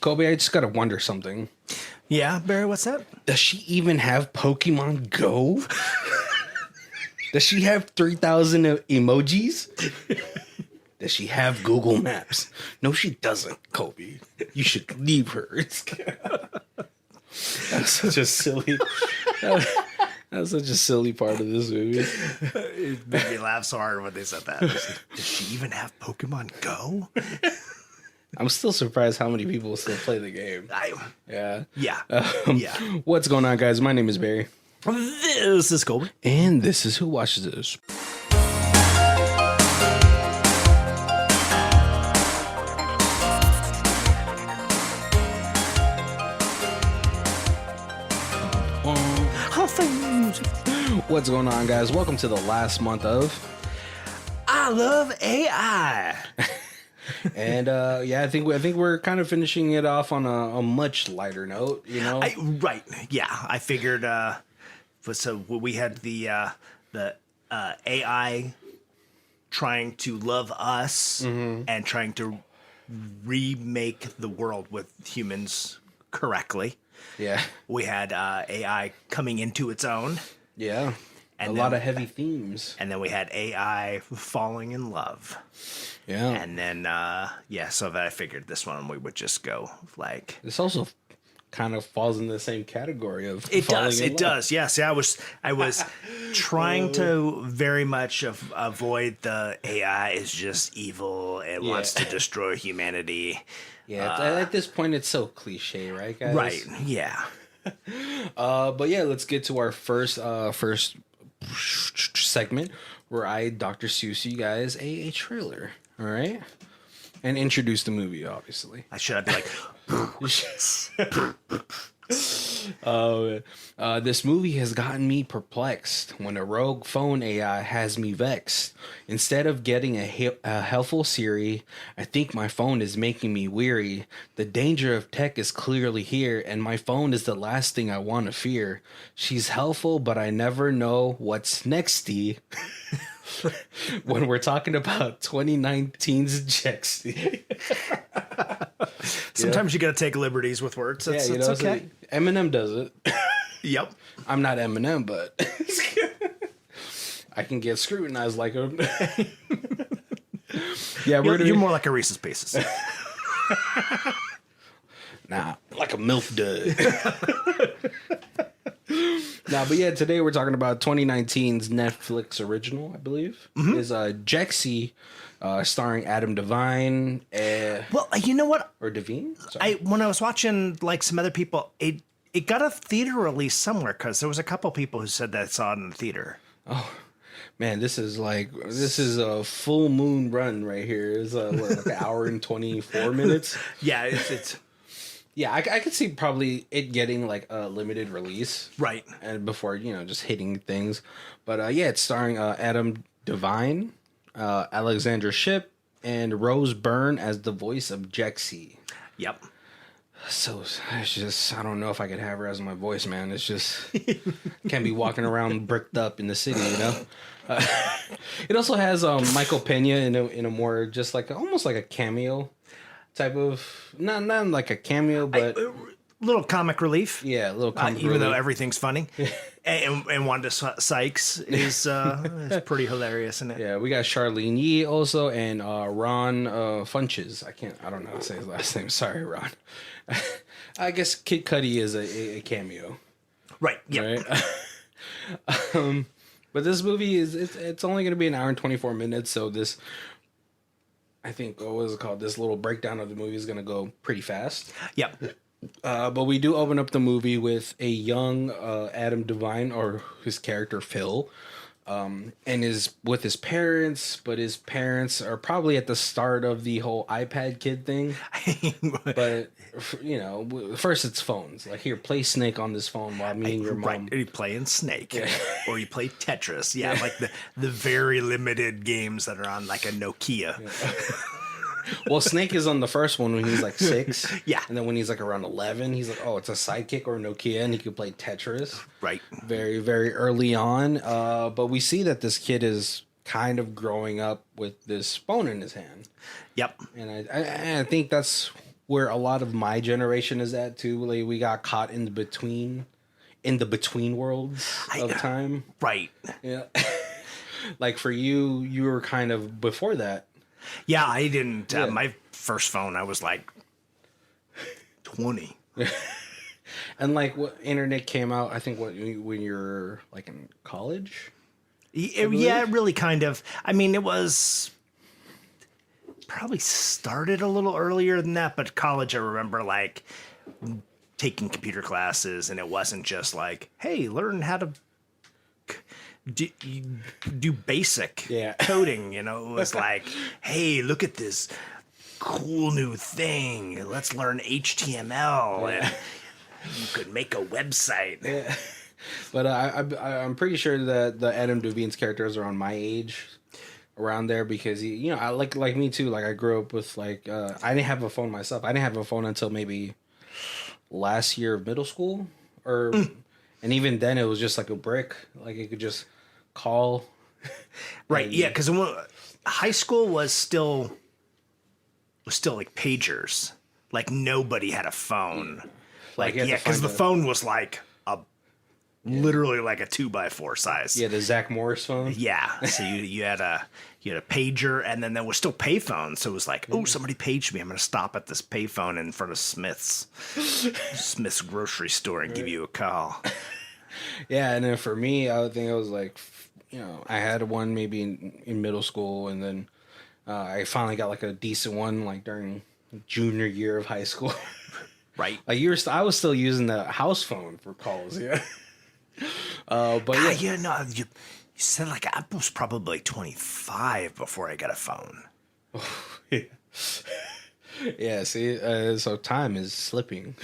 Kobe, I just gotta wonder something. Yeah, Barry, what's that? Does she even have Pokemon Go? Does she have 3,000 emojis? Does she have Google Maps? No, she doesn't, Kobe. You should leave her. That's such a silly... That's such a silly part of this movie. It made me laugh so hard when they said that. Does she even have Pokemon Go? I'm still surprised how many people still play the game. Yeah. What's going on, guys? My name is Barry. This is Colby. And this is Who Watches This. What's going on, guys? Welcome to the last month of I Love AI. And I think we're kind of finishing it off on a much lighter note, you know. Right? Yeah, I figured. So we had the AI trying to love us and trying to remake the world with humans correctly. Yeah, we had AI coming into its own. Yeah, and a lot of heavy themes. And then we had AI falling in love. Yeah. And then, so that I figured this one we would just go like... This also kind of falls in the same category of It does, in it love. Does, yes. Yeah, I was trying to very much avoid the AI is just evil and wants to destroy humanity. Yeah, at this point it's so cliche, right, guys? Right, yeah. But yeah, let's get to our first segment where I Dr. Seuss you guys a trailer, all right? And introduce the movie, obviously. I should be like... This movie has gotten me perplexed when a rogue phone AI has me vexed. Instead of getting a helpful Siri, I think my phone is making me weary. The danger of tech is clearly here, and my phone is the last thing I want to fear. She's helpful, but I never know what's nexty. When we're talking about 2019's Jexi. Sometimes you gotta take liberties with words. It's okay. Eminem does it. Yep. I'm not Eminem, but I can get scrutinized like him. Yeah, you're more like a Reese's Pieces. Nah, like a MILF dud. Nah, but yeah, today we're talking about 2019's Netflix original, I believe, is Jexi, starring Adam Devine. Well, you know what? Or Devine? Sorry. When I was watching like some other people, it got a theater release somewhere because there was a couple people who said that saw it in the theater. Oh, man, this is a full moon run right here. It's like an hour and 24 minutes. Yeah, it's yeah, I could see probably it getting like a limited release, right? And before just hitting things, but yeah, it's starring Adam Devine, Alexandra Shipp, and Rose Byrne as the voice of Jexi. Yep. So it's just, I don't know if I could have her as my voice, man. It's just can't be walking around bricked up in the city, you know. It also has Michael Pena in a more just like almost like a cameo type of not like a cameo, but little comic relief. Yeah, a little comic even relief. though everything's funny. and Wanda Sykes is pretty hilarious in it. Yeah, we got Charlene Yee also and Ron Funches. I don't know how to say his last name. Sorry, Ron. I guess Kid Cudi is a cameo. Right. Yeah. Right? But this movie it's only going to be an hour and 24 minutes, so this I think what was it called? This little breakdown of the movie is going to go pretty fast. Yep. But we do open up the movie with a young Adam Devine, or his character Phil, and is with his parents, but his parents are probably at the start of the whole iPad kid thing. But first it's phones. Like, here, play Snake on this phone while me and your mom. Right. Are you playing Snake? Yeah. Or you play Tetris? Yeah, like the very limited games that are on like a Nokia. Yeah. Well, Snake is on the first one when he's like 6. Yeah. And then when he's like around 11, he's like, oh, it's a Sidekick or a Nokia, and he could play Tetris. Right. Very, very early on. But we see that this kid is kind of growing up with this phone in his hand. Yep. And I think that's where a lot of my generation is at too. Like we got caught in the between worlds of time. Right. Yeah. Like for you, you were kind of before that. Yeah, I didn't. My first phone, I was like 20. And like what internet came out, I think when you're like in college. Yeah, it really kind of. I mean, it was probably started a little earlier than that, but college, I remember like taking computer classes, and it wasn't just like, hey, learn how to do basic coding. You know, it was like, hey, look at this cool new thing. Let's learn HTML, and you could make a website. Yeah. But I'm pretty sure that the Adam Devine's characters are on my age, around there, because I like me too. Like I grew up with like I didn't have a phone myself. I didn't have a phone until maybe last year of middle school, and even then it was just like a brick. Like you could just call. Right. Yeah. Because high school was still like pagers. Like nobody had a phone. Like yeah, because the phone was like literally like a 2x4 size. Yeah, the Zach Morris phone. Yeah, so you had a pager, and then there was still payphones. So it was like, oh, somebody paged me. I'm going to stop at this payphone in front of Smith's grocery store and give you a call. Yeah, and then for me, I think it was like, I had one maybe in middle school, and then I finally got like a decent one like during junior year of high school. Right. Like I was still using the house phone for calls. Yeah. But you said like I was probably 25 before I got a phone. Yeah. Yeah, see, so time is slipping.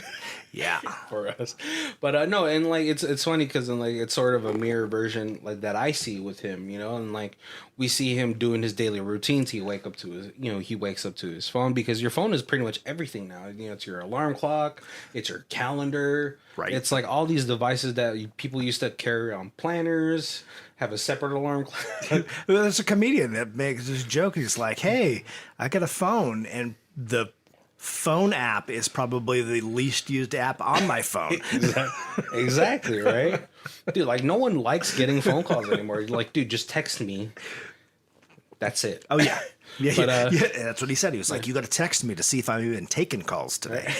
Yeah, for us. But no, and like it's funny because like it's sort of a mirror version like that I see with him, and like we see him doing his daily routines. He wakes up to his phone, because your phone is pretty much everything now. It's your alarm clock, it's your calendar, right? It's like all these devices that people used to carry on planners. Have a separate alarm clock. There's a comedian that makes this joke. He's like, "Hey, I got a phone, and the phone app is probably the least used app on my phone." Exactly, right? Dude, like no one likes getting phone calls anymore. Like, dude, just text me. That's it. Oh yeah. Yeah, but, yeah, that's what he said. He was like, "You got to text me to see if I'm even taking calls today."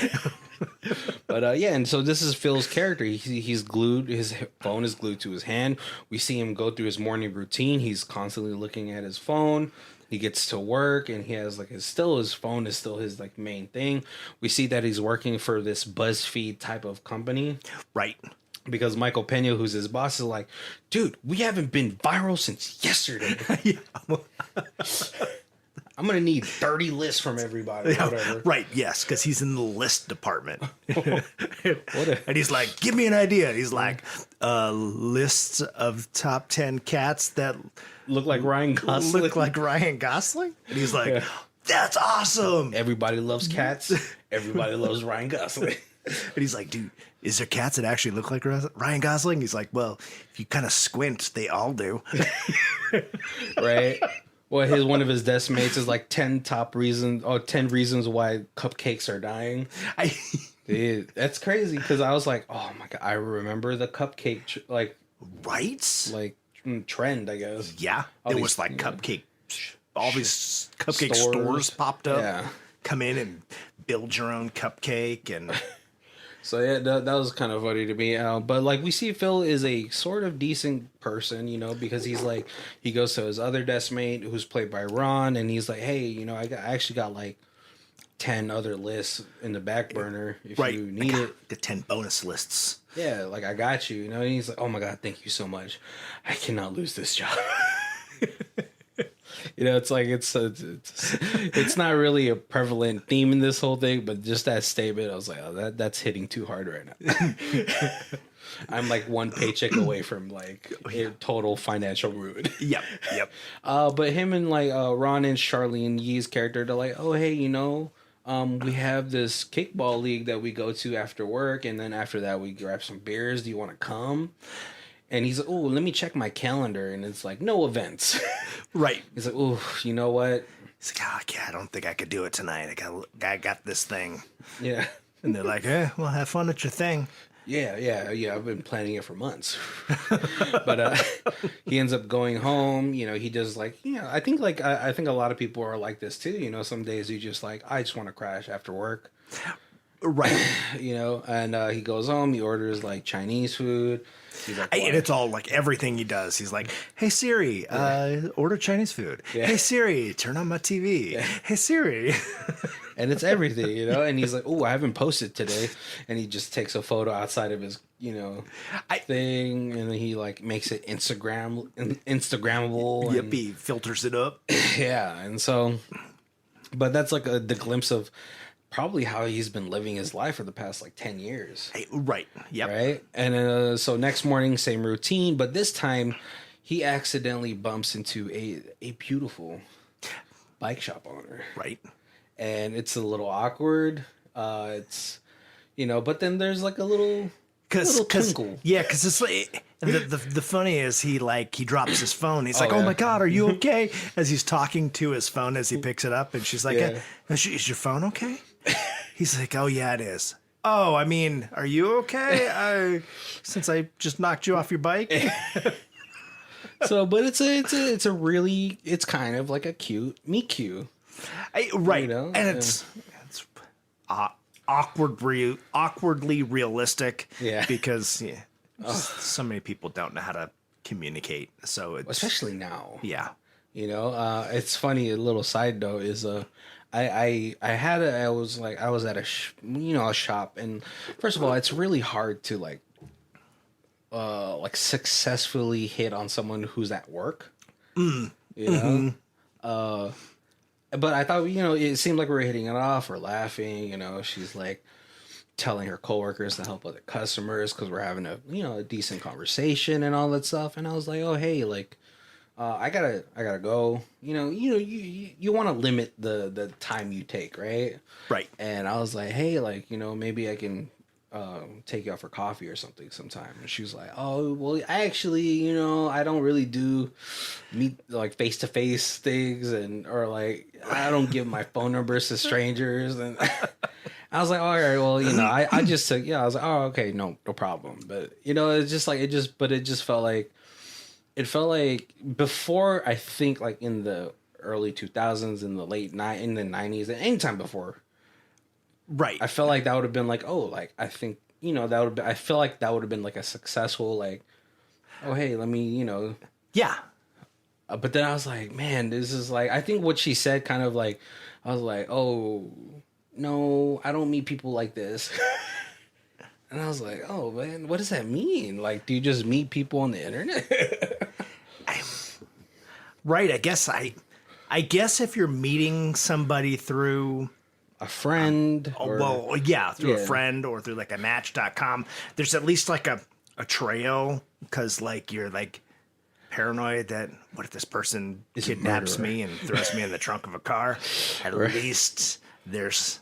But yeah, and so this is Phil's character. He's glued. His phone is glued to his hand. We see him go through his morning routine. He's constantly looking at his phone. He gets to work, and he has like his phone is still his like main thing. We see that he's working for this BuzzFeed type of company, right? Because Michael Pena, who's his boss, is like, "Dude, we haven't been viral since yesterday." I'm going to need 30 lists from everybody. Whatever. Right, yes, because he's in the list department. And he's like, give me an idea. He's like, lists of top 10 cats that look like Ryan Gosling. And he's like, that's awesome. Everybody loves cats. Everybody loves Ryan Gosling. And he's like, dude, is there cats that actually look like Ryan Gosling? He's like, well, if you kind of squint, they all do. Right. Well, one of his desk mates is like 10 reasons why cupcakes are dying. Dude, that's crazy, because I was like, oh my god, I remember the cupcake trend, I guess. Yeah, it was like cupcake. All these cupcake stores popped up. Yeah, come in and build your own cupcake and. So yeah, that was kind of funny to me. But like we see Phil is a sort of decent person, because he's like, he goes to his other desk mate who's played by Ron, and he's like, hey, I actually got like 10 other lists in the back burner if you need it. The 10 bonus lists. Yeah, like I got you, and he's like, oh my god, thank you so much. I cannot lose this job. It's like it's not really a prevalent theme in this whole thing, but just that statement, I was like, oh, that's hitting too hard right now. I'm like one paycheck away from like a total financial ruin. Yep. But him and like Ron and Charlene Yee's character, they're like, oh hey, we have this kickball league that we go to after work, and then after that we grab some beers. Do you want to come? And he's like, oh, let me check my calendar. And it's like, no events. Right. He's like, oh, you know what? He's like, oh, yeah, I don't think I could do it tonight. I got this thing. Yeah. And they're like, well, have fun at your thing. Yeah. I've been planning it for months. But he ends up going home. He does I think I think a lot of people are like this too. Some days you just I just want to crash after work. Right. And he goes home. He orders Chinese food. He's like, and it's all everything he does. He's like, hey Siri, order Chinese food. Yeah. Hey Siri, turn on my TV. Yeah. Hey Siri. And it's everything, and he's like, oh, I haven't posted today. And he just takes a photo outside of his, thing. And then he makes it Instagrammable. Yep, he filters it up. Yeah. And so, but that's the glimpse of probably how he's been living his life for the past 10 years. Right. Yep. Right. And so next morning, same routine, but this time he accidentally bumps into a beautiful bike shop owner. Right. And it's a little awkward. It's, but then there's a little twinkle. Yeah. Cause it's the funny is he drops his phone. He's oh my God, are you okay? As he's talking to his phone as he picks it up, and she's like, is your phone okay? He's like, oh yeah, it is. Oh, I mean, are you okay? Since I just knocked you off your bike. So, but it's a really, it's kind of like a cute meet cute. Right. And it's awkwardly realistic. Yeah. Because so many people don't know how to communicate. So it's especially now. Yeah. It's funny. A little side note is I was at a shop, and first of all, it's really hard to successfully hit on someone who's at work. But I thought, it seemed like we were hitting it off. We're laughing, she's telling her coworkers to help other customers because we're having a decent conversation and all that stuff. And I was like, oh, hey, I gotta go. You want to limit the time you take, right? Right. And I was like, hey, maybe I can take you out for coffee or something sometime. And she was like, oh, well, I actually, I don't really do meet face-to-face things, or I don't give my phone numbers to strangers. And I was like, all right, well, I just took, I was like, oh, okay, no problem. But it's just it felt like before, I think in the early 2000s, in the in the 90s, and anytime before. Right. I felt like that would have been I think, I feel like that would have been a successful, oh, hey, let me, Yeah. But then I was like, man, this is I think what she said kind of I was like, oh, no, I don't meet people like this. And I was like, oh, man, what does that mean? Do you just meet people on the internet? Right. I guess if you're meeting somebody through a friend, through a friend or through a match.com, there's at least a trail, because you're paranoid that what if this person kidnaps me and throws me in the trunk of a car? At least there's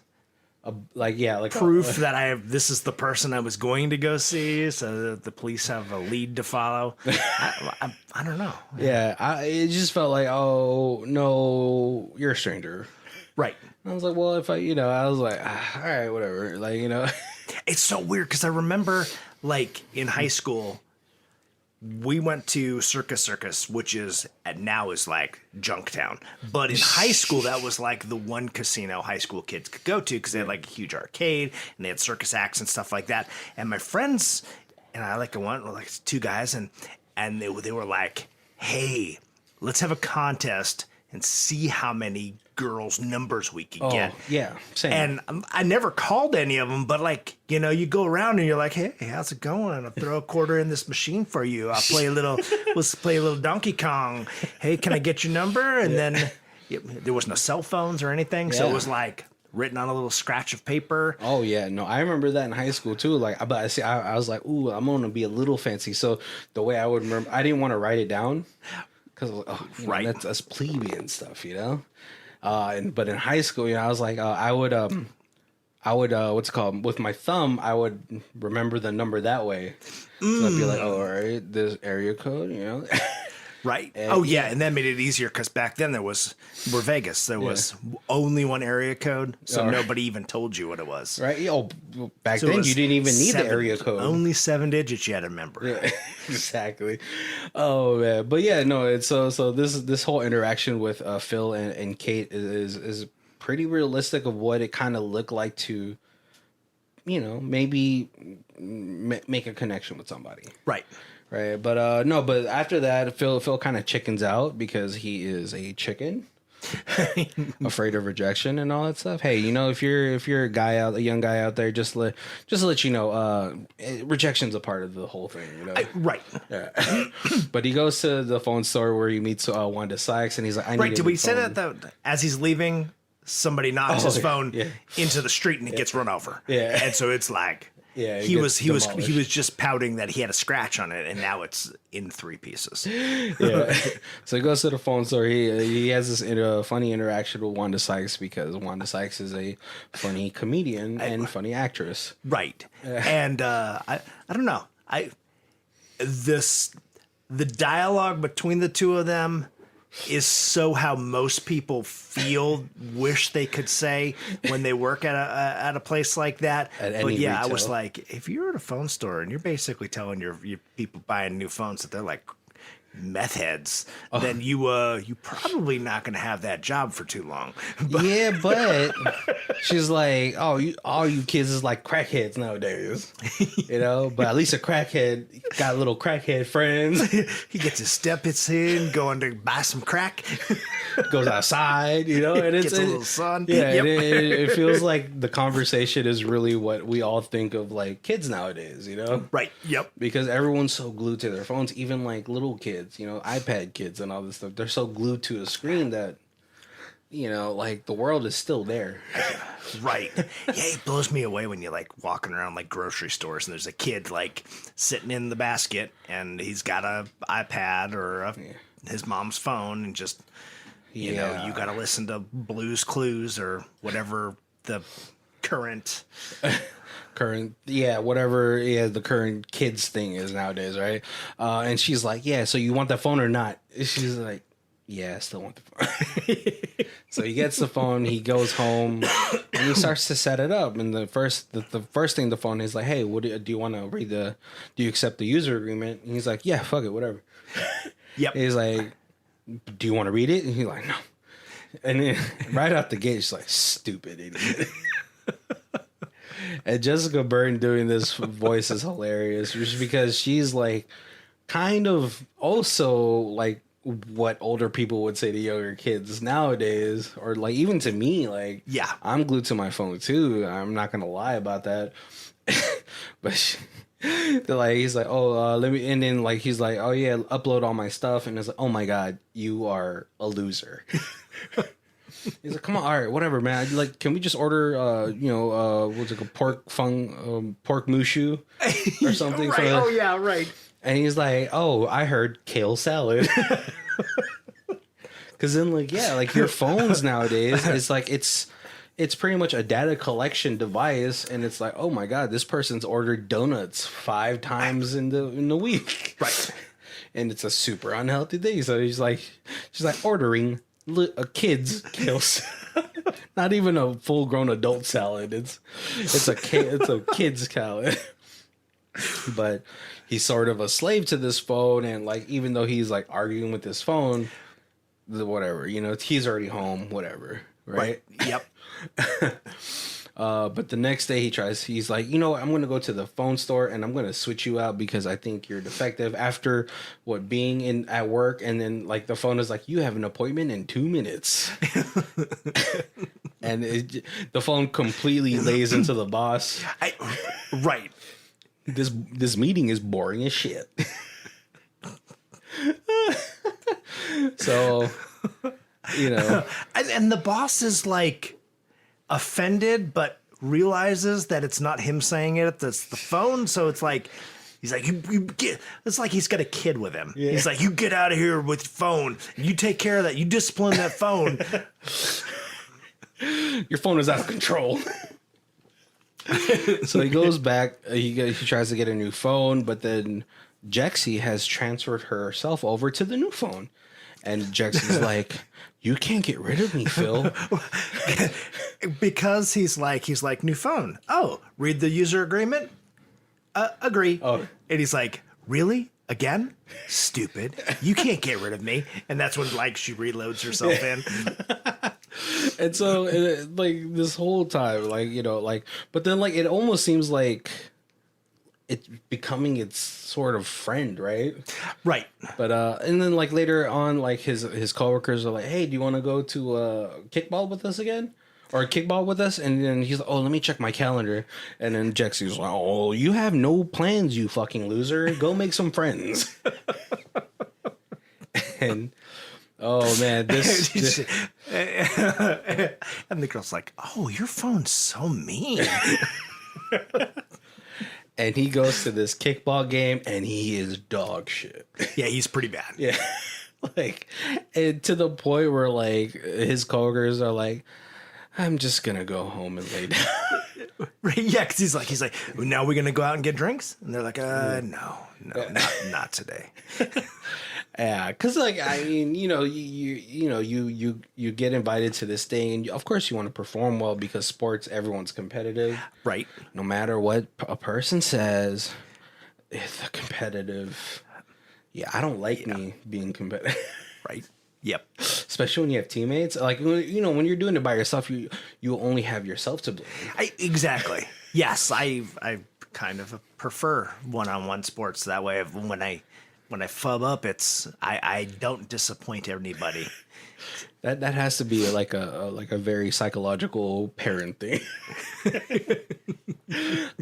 proof that this is the person I was going to go see, so that the police have a lead to follow. I don't know. Yeah, it just felt oh no, you're a stranger, right? I was like, well, if I was like, all right, whatever, It's so weird because I remember in high school, we went to Circus, which now is Junktown. But in high school, that was the one casino high school kids could go to, because they had a huge arcade and they had circus acts and stuff like that. And my friends and I went two guys, and they were like, hey, let's have a contest and see how many girls' numbers we could get. Yeah, same. And I never called any of them, but you go around and you're like, hey, how's it going? I'll throw a quarter in this machine for you. Let's play a little Donkey Kong. Hey, can I get your number? And then there was no cell phones or anything, so it was written on a little scratch of paper. Oh yeah, no, I remember that in high school too. But I was like, ooh, I'm gonna be a little fancy. So the way I would remember, I didn't want to write it down because that's plebeian stuff, but in high school, I was like, I would what's it called, with my thumb, I would remember the number that way. So I'd be like, oh, all right, this area code, Right. And that made it easier because back then we're Vegas. There was only one area code, so nobody even told you what it was. Right. Back then you didn't even need the area code. Only 7 digits you had to remember. Yeah, exactly. Oh man, but yeah, no. It's so this whole interaction with Phil and Kate is pretty realistic of what it kind of looked like to, maybe make a connection with somebody. Right. Right, but no, but after that, Phil kind of chickens out because he is a chicken, afraid of rejection and all that stuff. Hey, if you're a young guy out there, just let you know, rejection's a part of the whole thing. Right. Yeah. But he goes to the phone store where he meets Wanda Sykes, and he's like, "I need." Right. Did we say that as he's leaving, somebody knocks his phone into the street and it gets run over? Yeah, and so it's like. Yeah, he was just pouting that he had a scratch on it, and now it's in 3 pieces. Yeah. So he goes to the phone store. He has this funny interaction with Wanda Sykes because Wanda Sykes is a funny comedian and funny actress. Right. And I don't know. The dialogue between the two of them is so how most people wish they could say when they work at a place like that. But retail. I was like, if you're at a phone store and you're basically telling your people buying new phones that they're like meth heads, then you probably not going to have that job for too long. But she's like, all you kids is like crackheads nowadays, but at least a crackhead got little crackhead friends. He gets his steppits in, going to buy some crack, goes outside, and it's gets a little sun. Yeah, it feels like the conversation is really what we all think of like kids nowadays, Right. Yep. Because everyone's so glued to their phones, even like little kids. iPad kids and all this stuff. They're so glued to a screen that, like the world is still there. Right. Yeah, it blows me away when you're like walking around like grocery stores and there's a kid like sitting in the basket and he's got a iPad or his mom's phone and just, you got to listen to Blue's Clues or whatever the current whatever the current kids thing is nowadays, right? And she's like, so you want that phone or not? She's like, I still want the phone. So he gets the phone, he goes home, and he starts to set it up. And the first thing the phone is like, hey, what do you want to read do you accept the user agreement? And he's like, yeah, fuck it, whatever. Yep. He's like, do you want to read it? And he's like, no. And then right out the gate, she's like, stupid idiot. And Jessica Byrne doing this voice is hilarious, just because she's like kind of also like what older people would say to younger kids nowadays, or like even to me, like, I'm glued to my phone too. I'm not gonna lie about that. But he's like, let me, and then like he's like, upload all my stuff, and it's like, oh my god, you are a loser. He's like, come on, all right, whatever, man. Like, can we just order, what's it called, pork mushu or something? Right. Right. And he's like, I heard kale salad. Because then, like your phones nowadays, it's like it's pretty much a data collection device, and it's like, oh my god, this person's ordered donuts 5 times in the week, right? And it's a super unhealthy thing. So she's like ordering a kid's kale salad. Not even a full-grown adult salad. It's a kid's salad. But he's sort of a slave to this phone, and like even though he's like arguing with his phone, whatever, he's already home, whatever, right? Yep. But the next day he's like, I'm going to go to the phone store and I'm going to switch you out because I think you're defective after being at work. And then like the phone is like, you have an appointment in 2 minutes. And the phone completely lays into the boss. Right. This meeting is boring as shit. So, and the boss is like offended, but realizes that it's not him saying it, that's the phone. So it's like, he's like, you get, it's like he's got a kid with him. Yeah. He's like, you get out of here with your phone. You take care of that. You discipline that phone. Your phone is out of control. So he goes back. He tries to get a new phone, but then Jexi has transferred herself over to the new phone. And Jexi's like, you can't get rid of me, Phil. Because he's like, new phone. Oh, read the user agreement? Agree. Oh. And he's like, really? Again? Stupid. You can't get rid of me. And that's when, like, she reloads herself in. And so, like, this whole time, like, you know, like, but then, like, it almost seems like it's becoming its sort of friend, right? Right. But, and then, like, later on, like, his coworkers are like, hey, do you want to go to kickball with us again? Or kickball with us? And then he's like, oh, let me check my calendar. And then Jexi's like, oh, you have no plans, you fucking loser. Go make some friends. And, oh, man, this and the girl's like, oh, your phone's so mean. And he goes to this kickball game, and he is dog shit. Yeah, he's pretty bad. Yeah. Like, and to the point where, like, his coworkers are like, I'm just gonna go home and lay down. Right, yeah, because he's like, now we're gonna go out and get drinks, and they're like, no, not today. Yeah, because, like, I mean, you know, you get invited to this thing, and of course you want to perform well because sports, everyone's competitive, Right? No matter what a person says, it's a competitive. Yeah, I don't like me being competitive. Right. Yep. Especially when you have teammates. Like, you know, when you're doing it by yourself, you only have yourself to blame. Exactly. Yes, I kind of prefer one-on-one sports that way. When I fub up, I don't disappoint anybody. That has to be like a very psychological parent thing.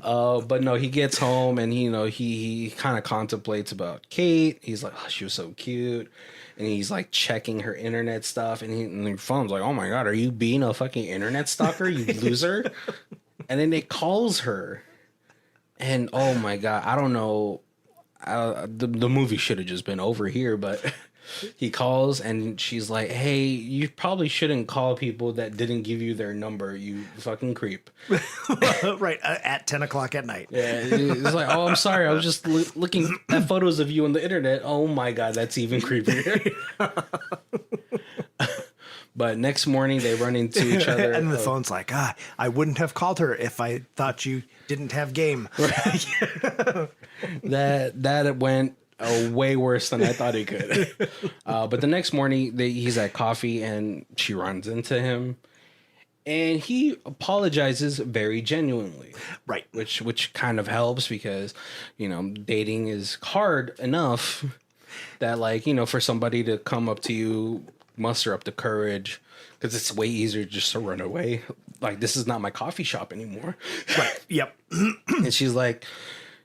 But no, he gets home and he kind of contemplates about Kate. He's like, oh, she was so cute. And he's like checking her internet stuff, and the phone's like, "Oh my god, are you being a fucking internet stalker, you loser?" And then it calls her, and oh my god, I don't know, the movie should have just been over here, but he calls and she's like, "Hey, you probably shouldn't call people that didn't give you their number, you fucking creep." Right, at 10 o'clock at night. Yeah, it's like, "Oh, I'm sorry, I was just looking at photos of you on the internet." Oh my god, that's even creepier. But next morning they run into each other, and the phone's like, I wouldn't have called her if I thought you didn't have game. That went way worse than I thought it could. But the next morning he's at coffee and she runs into him. And he apologizes very genuinely. Right. Which kind of helps because, you know, dating is hard enough that, like, you know, for somebody to come up to you, muster up the courage, because it's way easier just to run away. Like, this is not my coffee shop anymore. Right. Yep. And she's like,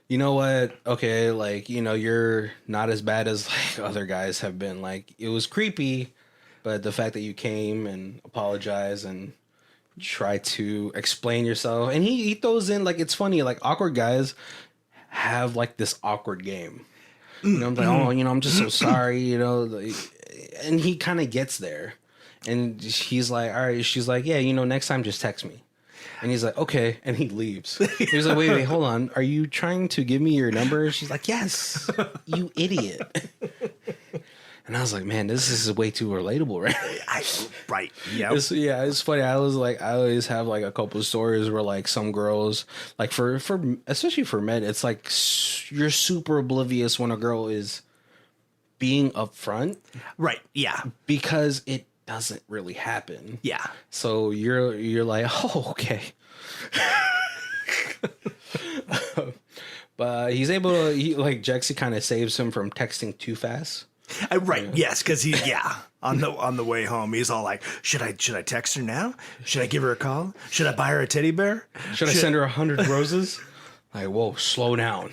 you know what? Okay, like, you know, you're not as bad as, like, other guys have been. Like, it was creepy, but the fact that you came and apologized and try to explain yourself, and he throws in, like, it's funny, like, awkward guys have like this awkward game, you know. I'm like, oh, you know, I'm just so sorry, you know, like, and he kind of gets there, and he's like, all right. She's like, yeah, you know, next time just text me. And he's like, okay, and he leaves. He's like, wait, hold on, are you trying to give me your number? She's like, yes, you idiot. And I was like, man, this is way too relatable, right? Right. Yeah. It's funny. I always have like a couple of stories where, like, some girls, like, for especially for men, it's like you're super oblivious when a girl is being upfront. Right. Yeah. Because it doesn't really happen. Yeah. So you're like, oh, okay. But he's able to, like, Jexi kind of saves him from texting too fast. Right. Yeah. Yes. Because on the way home, he's all like, should I text her now? Should I give her a call? Should I buy her a teddy bear? Should I send her 100 roses? Like, whoa, slow down.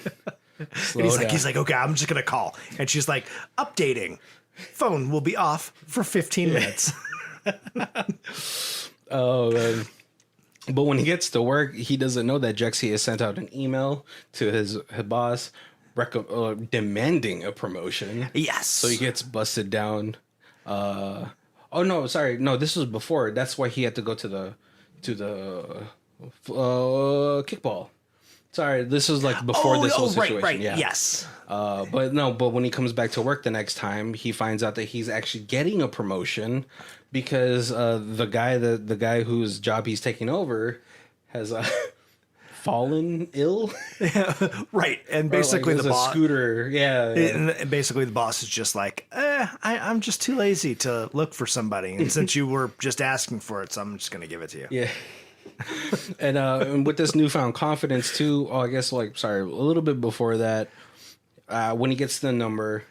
He's like, okay, I'm just gonna call. And she's like, updating. Phone will be off for 15 minutes. Oh, man. But when he gets to work, he doesn't know that Jexi has sent out an email to his boss demanding a promotion. Yes. So he gets busted down. Oh no, sorry, no, this was before. That's why he had to go to the kickball. Sorry, this was like before this whole situation. Right, yeah. yes. But when he comes back to work the next time, he finds out that he's actually getting a promotion because the guy whose job he's taking over has fallen ill. Right, and basically the boss scooter. Yeah, and basically the boss is just like, I'm just too lazy to look for somebody, and since you were just asking for it, so I'm just gonna give it to you. Yeah. And with this newfound confidence too, I guess a little bit before that, when he gets the number,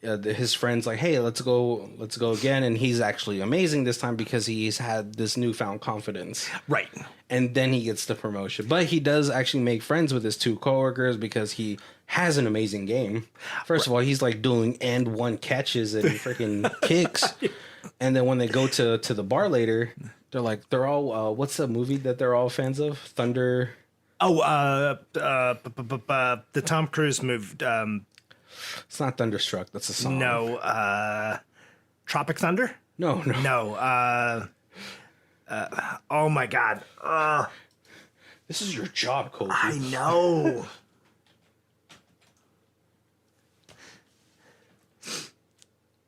his friend's like, hey, let's go again, and he's actually amazing this time because he's had this newfound confidence. Right. And then he gets the promotion. But he does actually make friends with his two coworkers because he has an amazing game. First of all, he's like doing and one catches and freaking kicks. And then when they go to the bar later, they're all what's the movie that they're all fans of? Thunder. Oh, the Tom Cruise movie. It's not Thunderstruck. That's a song. No. Tropic Thunder? No. No. Oh my God. This is your job, Kobe. I know.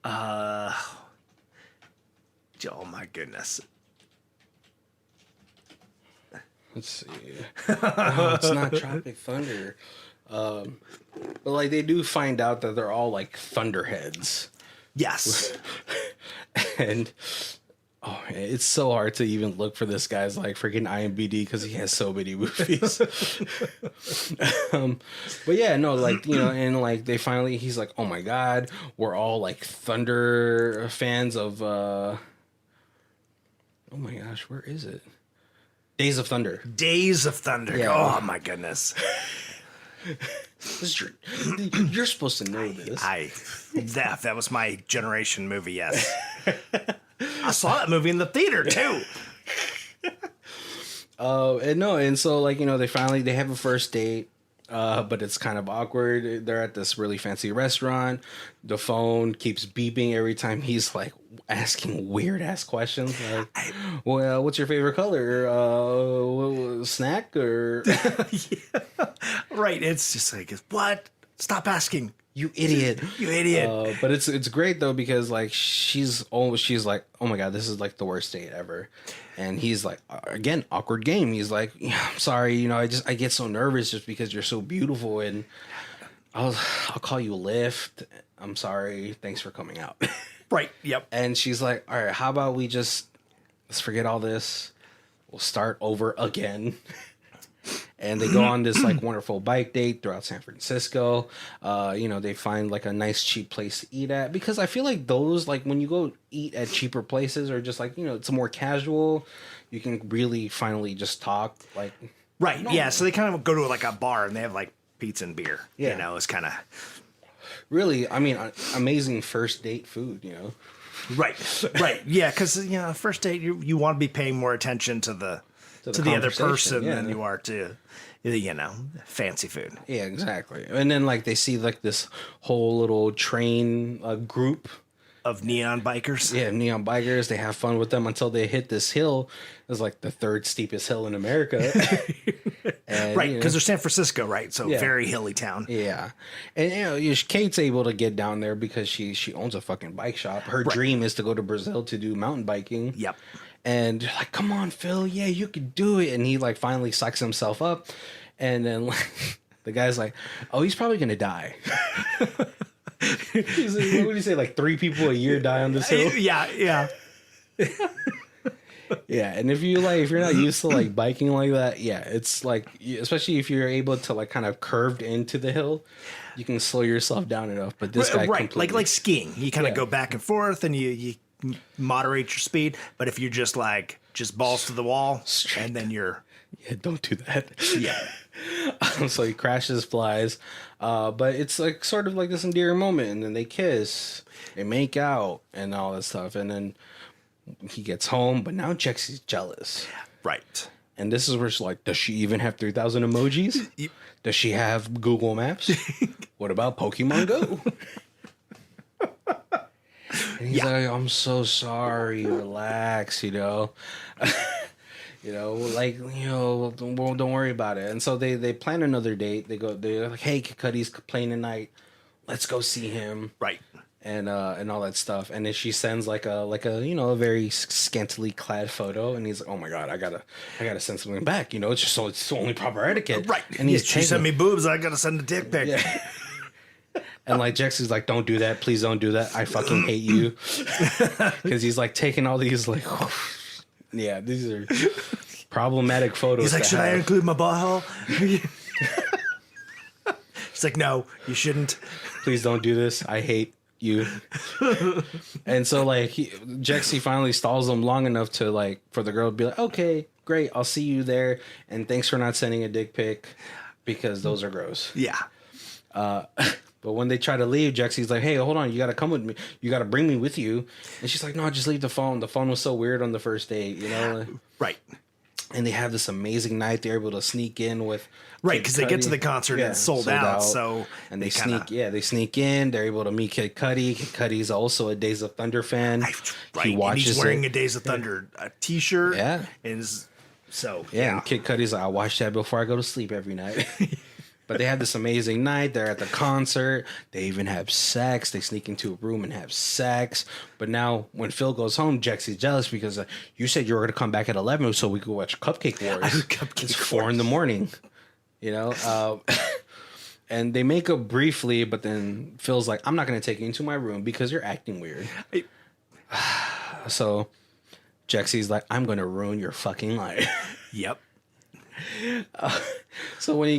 Oh my goodness. Let's see. No, it's not Tropic Thunder. But like they do find out that they're all like thunderheads. Yes. And it's so hard to even look for this guy's like freaking IMDb because he has so many movies. But yeah, no, like, you know, and like he's like, oh my God, we're all like Thunder fans of, oh my gosh, where is it? Days of Thunder. Days of Thunder. Yeah. Oh my goodness. You're supposed to know this. That was my generation movie. Yes. I saw that movie in the theater too. And so like, you know, they have a first date, but it's kind of awkward. They're at this really fancy restaurant. The phone keeps beeping every time he's like asking weird ass questions. Like, well, what's your favorite color? Snack or? Yeah. Right. It's just like, what? Stop asking. You idiot. You idiot. But it's great though because like she's like, oh my God, this is like the worst date ever. And he's like, again, awkward game. He's like, yeah, I'm sorry, you know, I get so nervous just because you're so beautiful, and I'll call you a Lyft. I'm sorry. Thanks for coming out. Right. Yep. And she's like, all right, how about let's forget all this. We'll start over again. And they go on this like wonderful bike date throughout San Francisco. You know, they find like a nice cheap place to eat at, because I feel like those, like when you go eat at cheaper places, or just like, you know, it's more casual, you can really finally just talk like. Right. Normal. Yeah. So they kind of go to like a bar and they have like pizza and beer. Yeah. You know, it's kind of really, I mean, amazing first date food, you know. Right. Right. Yeah. Because, you know, first date, you want to be paying more attention to the other person than you are to, you know, fancy food. Yeah, exactly. And then like they see like this whole little train group of neon bikers. Yeah, neon bikers. They have fun with them until they hit this hill. It's like the third steepest hill in America. And, right, because they're San Francisco, right? So very hilly town. Yeah. And you know, Kate's able to get down there because she owns a fucking bike shop. Her dream is to go to Brazil to do mountain biking. Yep. And they're like, come on, Phil. Yeah, you could do it. And he like finally sucks himself up. And then like, the guy's like, oh, he's probably going to die. He's like, what would you say? Like 3 people a year die on this hill? Yeah, yeah. Yeah, and if you're not used to like biking like that, yeah, it's like, especially if you're able to like kind of curved into the hill, you can slow yourself down enough. But this guy like skiing, you kind of go back and forth and you moderate your speed. But if you're just balls to the wall, and then you're don't do that. Yeah. So he crashes, flies, but it's like sort of like this endearing moment, and then they kiss, they make out, and all that stuff, and then he gets home, but now Jexi's jealous. Right. And this is where she's like, does she even have 3,000 emojis? Does she have Google Maps? What about Pokemon Go? And he's like, I'm so sorry, relax, you know. You know, like, you know, don't worry about it. And so they plan another date. They're like, hey, Kid Cudi's playing tonight. Let's go see him. Right. And all that stuff. And then she sends like a you know, a very scantily clad photo. And he's like, oh my God, I gotta send something back. You know, it's only proper etiquette. Right. And she sent me boobs. I gotta send a dick pic. Yeah. And like Jexi's like, don't do that. Please don't do that. I fucking hate you. Because he's like taking all these like, yeah, these are problematic photos. He's like, should I include my butthole? She's like, no, you shouldn't. Please don't do this. I hate you. And so like Jexi finally stalls him long enough to like for the girl to be like, okay, great, I'll see you there. And thanks for not sending a dick pic because those are gross. Yeah. But when they try to leave, Jexi's like, hey, hold on, you got to come with me. You got to bring me with you. And she's like, no, just leave the phone. The phone was so weird on the first date, you know? Right. And they have this amazing night. They're able to sneak in with... Right, because they get to the concert and it's sold out. So and they sneak in. They're able to meet Kid Cudi. Kid Cudi's also a Days of Thunder fan. Right, he watches he's wearing a Days of Thunder t-shirt. Yeah. And and Kid Cudi's like, I watch that before I go to sleep every night. But they have this amazing night. They're at the concert. They even have sex. They sneak into a room and have sex. But now when Phil goes home, Jexi's jealous because you said you were going to come back at 11 so we could watch Cupcake Wars. It's 4 a.m. You know? And they make up briefly, but then Phil's like, I'm not going to take you into my room because you're acting weird. So Jexi's like, I'm going to ruin your fucking life. Yep. So when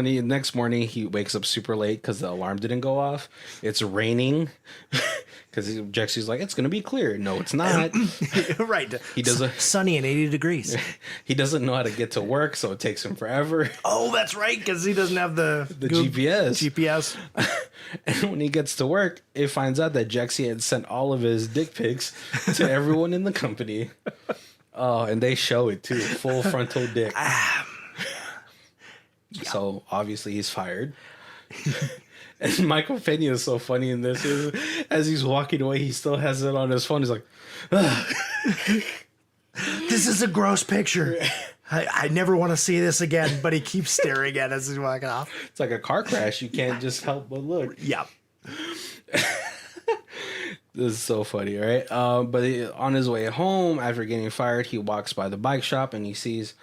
he next morning he wakes up super late because the alarm didn't go off. It's raining because Jexi's like, it's gonna be clear. No, it's not. Right. He does sunny and 80 degrees. He doesn't know how to get to work, so it takes him forever. Oh, that's right, because he doesn't have the GPS. And when he gets to work, it finds out that Jexi had sent all of his dick pics to everyone in the company. Oh, and they show it too. Full frontal dick. Yeah. So obviously he's fired. And Michael Pena is so funny in this. As he's walking away, he still has it on his phone. He's like, this is a gross picture. I never want to see this again, but he keeps staring at us as he's walking off. It's like a car crash. You can't just help but look. Yeah. This is so funny, right? But on his way home, after getting fired, he walks by the bike shop and he sees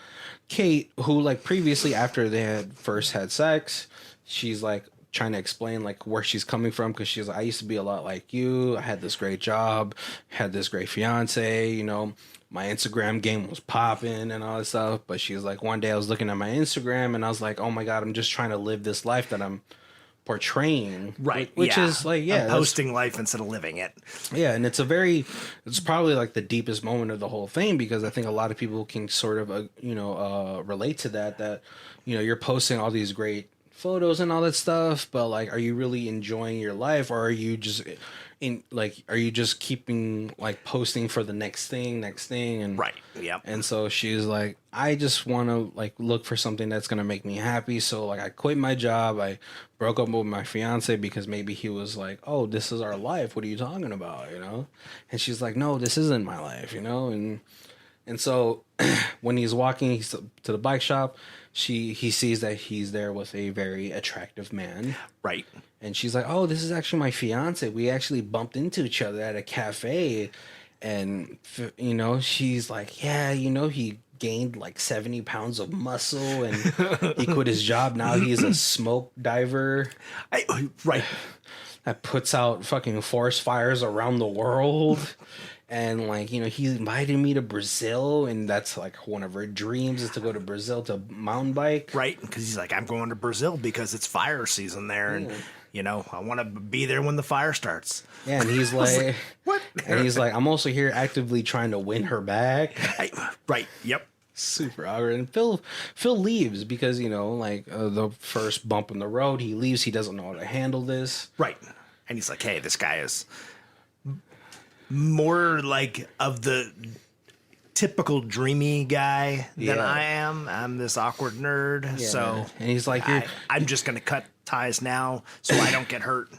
Kate, who like previously, after they had first had sex, she's like trying to explain like where she's coming from because she's like, I used to be a lot like you. I had this great job, had this great fiance, you know, my Instagram game was popping and all that stuff. But she's like, one day I was looking at my Instagram and I was like, oh my God, I'm just trying to live this life that I'm portraying, right? Which is like, yeah, I'm posting life instead of living it. Yeah, and it's probably like the deepest moment of the whole thing because I think a lot of people can sort of relate to that you know, you're posting all these great photos and all that stuff, but like, are you really enjoying your life, or are you just keeping like posting for the next thing and right? Yeah. And so she's like, I just want to like look for something that's gonna make me happy. So like, I quit my job. I broke up with my fiance because maybe he was like, oh, this is our life. What are you talking about? You know? And she's like, no, this isn't my life. You know? And so when he's walking to the bike shop, he sees that he's there with a very attractive man. Right. And she's like, oh, this is actually my fiance. We actually bumped into each other at a cafe. And, you know, she's like, yeah, you know, he gained like 70 pounds of muscle and he quit his job. Now he's a smoke diver. Right. That puts out fucking forest fires around the world. And like, you know, he invited me to Brazil, and that's like one of her dreams is to go to Brazil to mountain bike. Right, because he's like, I'm going to Brazil because it's fire season there, and you know, I want to be there when the fire starts. Yeah, and he's like, what? And he's like, I'm also here actively trying to win her back. Right. Yep. Super awkward. And Phil leaves because, you know, like the first bump in the road, he leaves. He doesn't know how to handle this. Right, and he's like, hey, this guy is more like of the typical dreamy guy than I am. I'm this awkward nerd. Yeah, so and he's like, I'm just going to cut ties now so I don't get hurt.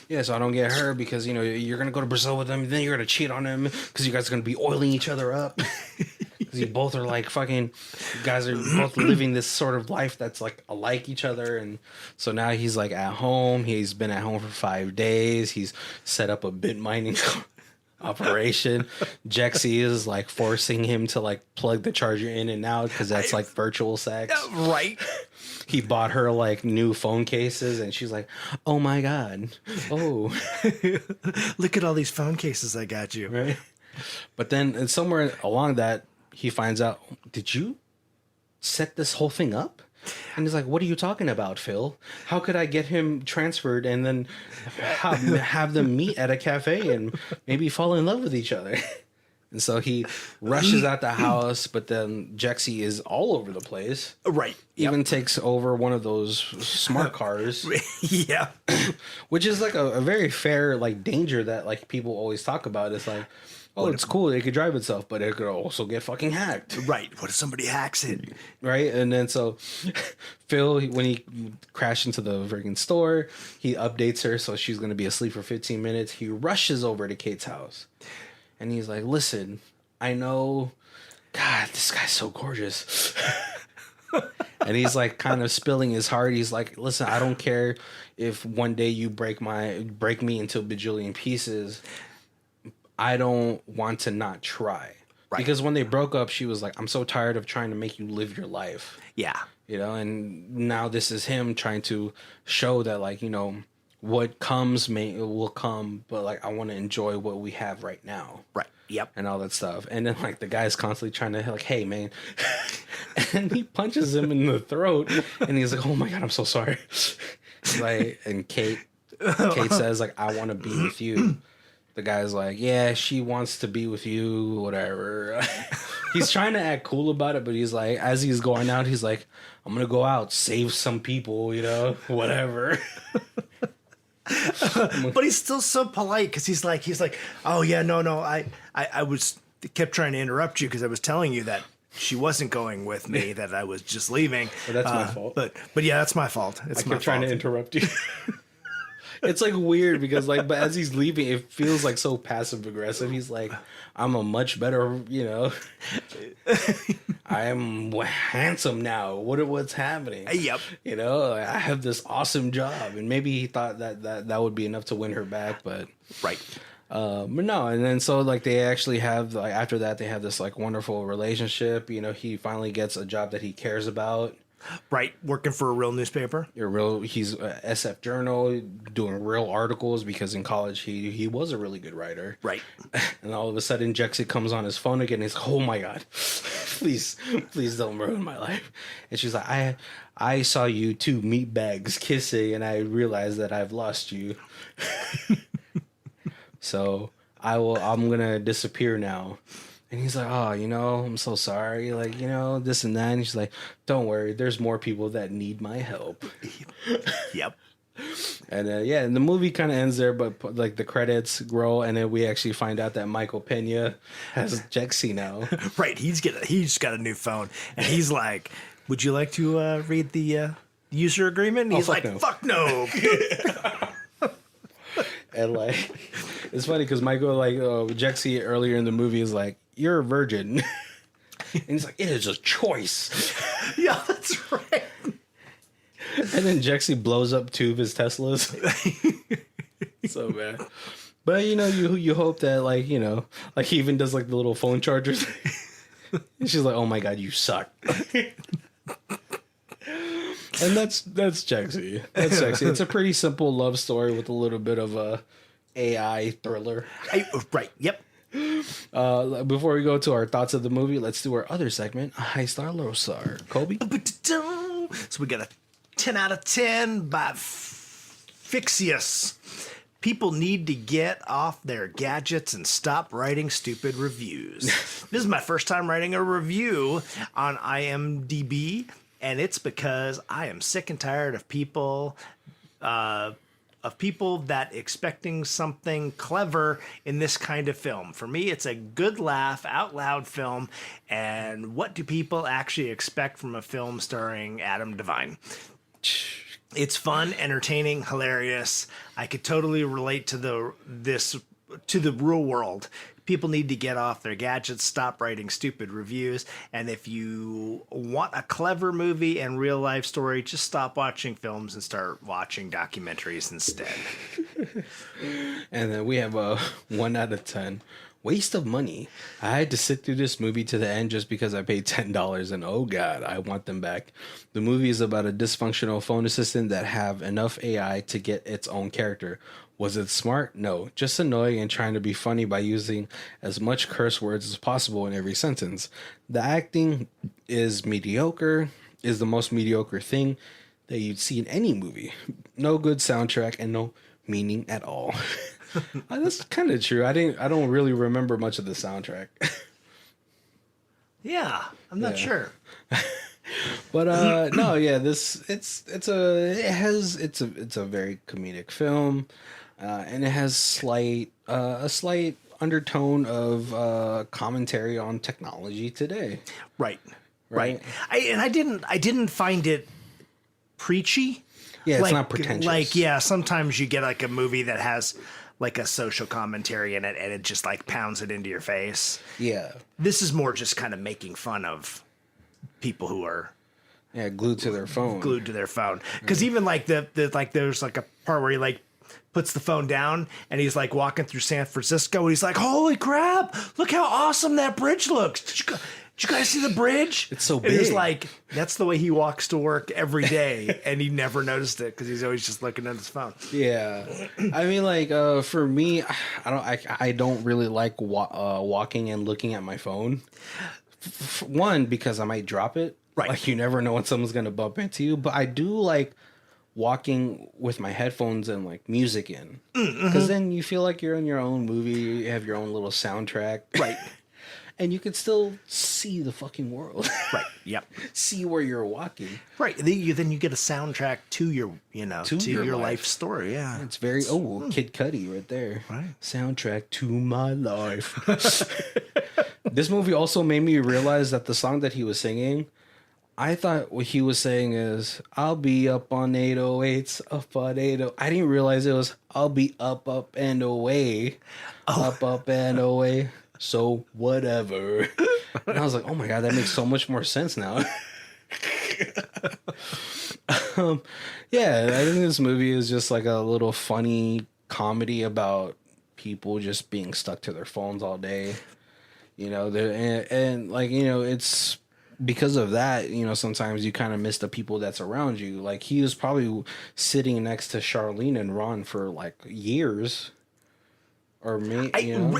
Yeah, so I don't get hurt because, you know, you're going to go to Brazil with him, and then you're going to cheat on him because you guys are going to be oiling each other up. because you both are like fucking, you guys are both living this sort of life that's like alike each other. And so now he's like at home. He's been at home for 5 days. He's set up a bit mining operation. Jexi is like forcing him to like plug the charger in and out because that's like virtual sex. Right. He bought her like new phone cases and she's like, oh my God. Oh, look at all these phone cases I got you. right. But then somewhere along that, he finds out, did you set this whole thing up? And he's like, what are you talking about, Phil? How could I get him transferred and then have them meet at a cafe and maybe fall in love with each other? And so he rushes out the house, but then Jexi is all over the place. Right. Even takes over one of those smart cars. Yeah. Which is like a very fair like danger that like people always talk about. It's like, oh, it's cool. It could drive itself, but it could also get fucking hacked. Right. What if somebody hacks it? Right. And then so Phil, when he crashed into the freaking store, he updates her. So she's going to be asleep for 15 minutes. He rushes over to Kate's house and he's like, listen, I know, God, this guy's so gorgeous. And he's like kind of spilling his heart. He's like, listen, I don't care if one day you break me into a bajillion pieces. I don't want to not try. Right. Because when they broke up, she was like, I'm so tired of trying to make you live your life. Yeah. You know, and now this is him trying to show that, like, you know, what comes will come, but like I want to enjoy what we have right now. Right. Yep. And all that stuff. And then like the guy's constantly trying to like, hey man. And he punches him in the throat and he's like, oh my God, I'm so sorry. Like, and Kate says like, I want to be with you. The guy's like, yeah, she wants to be with you, whatever. He's trying to act cool about it, but he's like, as he's going out, he's like, I'm going to go out, save some people, you know, whatever. But he's still so polite because he's like, oh yeah, no, I kept trying to interrupt you because I was telling you that she wasn't going with me, that I was just leaving. Well, that's my fault. But yeah, that's my fault. I kept trying to interrupt you. It's like weird because like, but as he's leaving, it feels like so passive aggressive. He's like, I'm a much better, you know, I am handsome now. What's happening? Yep. You know, I have this awesome job, and maybe he thought that would be enough to win her back, but right. But no, and then so like they actually have like after that they have this like wonderful relationship. You know, he finally gets a job that he cares about. Right, working for a real newspaper. He's a SF Journal doing real articles because in college he was a really good writer. Right. And all of a sudden Jexi comes on his phone again and he's like, oh my God, please don't ruin my life. And she's like, I saw you two meatbags kissing and I realized that I've lost you. So I'm gonna disappear now. And he's like, oh, you know, I'm so sorry. Like, you know, this and that. And she's like, don't worry. There's more people that need my help. Yep. And and the movie kind of ends there, but like the credits grow. And then we actually find out that Michael Pena has Jexi now. Right. He's got a new phone. And he's like, would you like to read the user agreement? And he's like, no. Fuck no. And like, it's funny because Michael, like, Jexi earlier in the movie is like, you're a virgin. And he's like, it is a choice. Yeah, that's right. And then Jexi blows up two of his Teslas. So bad. But, you know, you hope that, like, you know, like he even does like the little phone chargers. And she's like, oh my God, you suck. And that's Jexi. That's Jexi. It's a pretty simple love story with a little bit of a AI thriller. Right. Yep. Before we go to our thoughts of the movie, let's do our other segment, High Star, Low Star. Kobe? So we got a 10 out of 10 by Fixius. People need to get off their gadgets and stop writing stupid reviews. This is my first time writing a review on IMDb, and it's because I am sick and tired of people that expecting something clever in this kind of film. For me, it's a good laugh out loud film. And what do people actually expect from a film starring Adam Devine? It's fun, entertaining, hilarious. I could totally relate to the real world. People need to get off their gadgets, stop writing stupid reviews, and if you want a clever movie and real life story, just stop watching films and start watching documentaries instead. And then we have a 1 out of 10. Waste of money. I had to sit through this movie to the end just because I paid $10 and oh god, I want them back. The movie is about a dysfunctional phone assistant that have enough AI to get its own character. Was it smart? No. Just annoying and trying to be funny by using as much curse words as possible in every sentence. The acting is mediocre, is the most mediocre thing that you'd see in any movie. No good soundtrack and no meaning at all. That's kind of true. I don't really remember much of the soundtrack. Yeah, I'm not sure. But no, yeah, it's a very comedic film, and it has a slight undertone of commentary on technology today. Right. I didn't find it preachy. Yeah, it's not pretentious. Like, yeah, sometimes you get like a movie that has like a social commentary in it and it just like pounds it into your face. Yeah. This is more just kind of making fun of people who are glued to their phone. Because even like there's like a part where he like puts the phone down and he's like walking through San Francisco and he's like, holy crap, look how awesome that bridge looks. Did you guys see the bridge? It's so big. And he's like, that's the way he walks to work every day, and he never noticed it because he's always just looking at his phone. Yeah, I mean, like for me, I don't really like walking and looking at my phone. One, because I might drop it. Right. Like you never know when someone's gonna bump into you. But I do like walking with my headphones and like music in, because then you feel like you're in your own movie. You have your own little soundtrack. Right. And you can still see the fucking world. Right. Yep. See where you're walking. Right. Then you get a soundtrack to your, to your life story. Yeah. It's very, Kid Cudi right there. Right. Soundtrack to my life. This movie also made me realize that the song that he was singing, I thought what he was saying is, I'll be up on 808s, up on 80. I didn't realize it was, I'll be up and away. Up and away. So whatever. And I was like, oh my god, that makes so much more sense now. Yeah, I think this movie is just like a little funny comedy about people just being stuck to their phones all day. And like, it's because of that, sometimes you kind of miss the people that's around you. Like he was probably sitting next to Charlene and Ron for like years. Or me,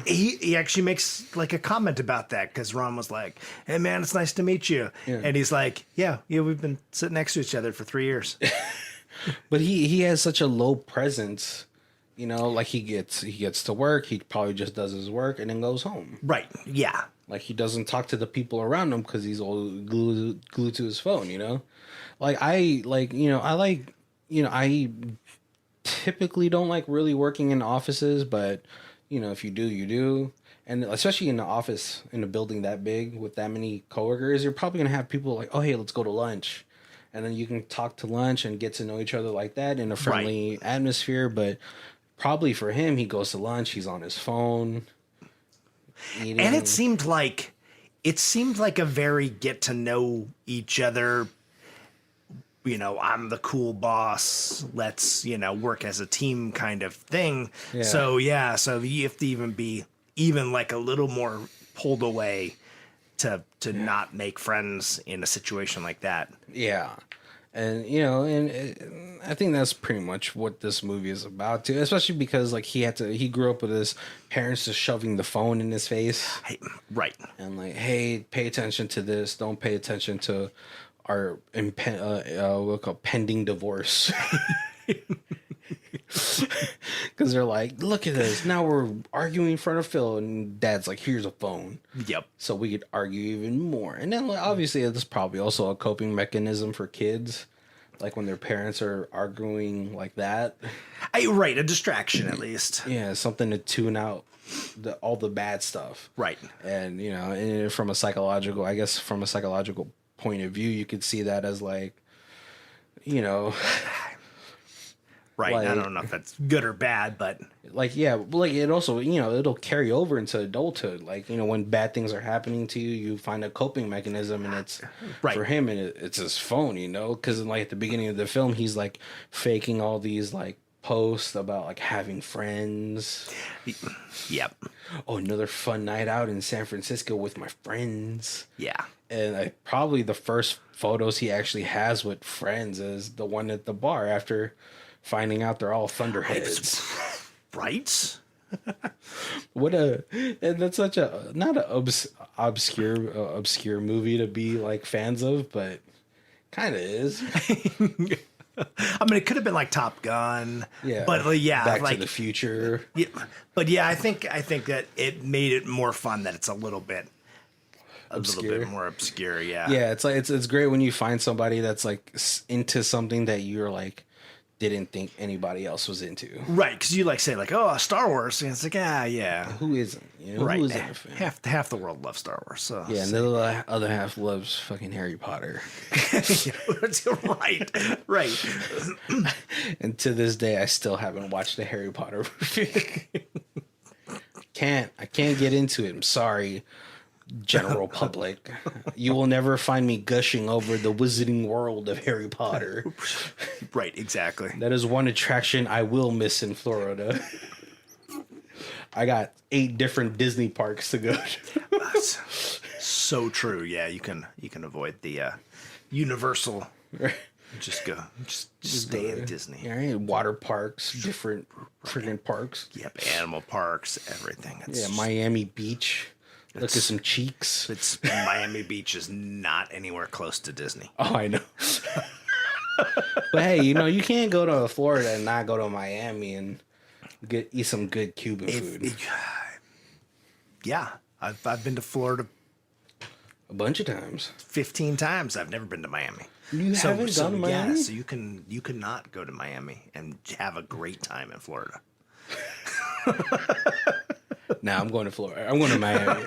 he actually makes like a comment about that because Ron was like, "Hey man, it's nice to meet you," and he's like, "Yeah, we've been sitting next to each other for 3 years." But he has such a low presence, like he gets to work, he probably just does his work and then goes home. Right? Yeah. Like he doesn't talk to the people around him because he's all glued to his phone. Like I typically don't like really working in offices, but if you do, you do. And especially in the office, in a building that big with that many coworkers, you're probably going to have people like, oh, hey, let's go to lunch. And then you can talk to lunch and get to know each other like that in a friendly atmosphere. But probably for him, he goes to lunch, he's on his phone. Eating. And it seemed like a very get to know each other. I'm the cool boss. Let's, work as a team kind of thing. Yeah. So you have to even be like a little more pulled away to not make friends in a situation like that. Yeah. And, I think that's pretty much what this movie is about too, especially because like he grew up with his parents just shoving the phone in his face. Right. And like, hey, pay attention to this. Don't pay attention to our we'll call pending divorce. Because they're like, look at this, now we're arguing in front of Phil, and Dad's like, here's a phone. Yep. So we could argue even more. And then like, obviously this is probably also a coping mechanism for kids, like when their parents are arguing like that. A distraction at least. Yeah, something to tune out all the bad stuff. Right. And and from a psychological point of view, you could see that as like, Right. Like, I don't know if that's good or bad, but like, yeah, like it also, it'll carry over into adulthood. Like, when bad things are happening to you, you find a coping mechanism, and it's Right. for him, and it's his phone, because like at the beginning of the film, he's like faking all these like posts about like having friends. yep. Oh, another fun night out in San Francisco with my friends. Yeah. And probably the first photos he actually has with friends is the one at the bar after finding out they're all thunderheads. Right? And that's such a not a obscure movie to be like fans of, but kind of is. I mean, it could have been like Top Gun. Yeah, but Back like to the Future. Yeah, but I think that it made it more fun that it's a little bit more obscure. Yeah. Yeah, it's like it's great when you find somebody that's like into something that you're like didn't think anybody else was into. Right, because you like say like, oh, Star Wars, and it's like, yeah. Who isn't? Right. Who isn't a fan? Half the world loves Star Wars. So Yeah, and the other half loves fucking Harry Potter. right. And to this day, I still haven't watched the Harry Potter movie. I can't get into it. I'm sorry, general public. You will never find me gushing over the wizarding world of Harry Potter. Right, exactly. That is one attraction I will miss in Florida. I got 8 different Disney parks to go to. That's so true. Yeah, you can avoid the Universal. Just stay in Disney. Yeah, right? Water parks, different freaking parks. Yep, animal parks, everything. Miami Beach. Look at some cheeks. It's Miami Beach is not anywhere close to Disney. Oh, I know. But hey, you can't go to Florida and not go to Miami and eat some good Cuban food. Yeah, I've been to Florida A bunch of times. 15 times. I've never been to Miami. You haven't gone to Miami? Yeah, so you can not go to Miami and have a great time in Florida. Nah, I'm going to Florida. I'm going to Miami.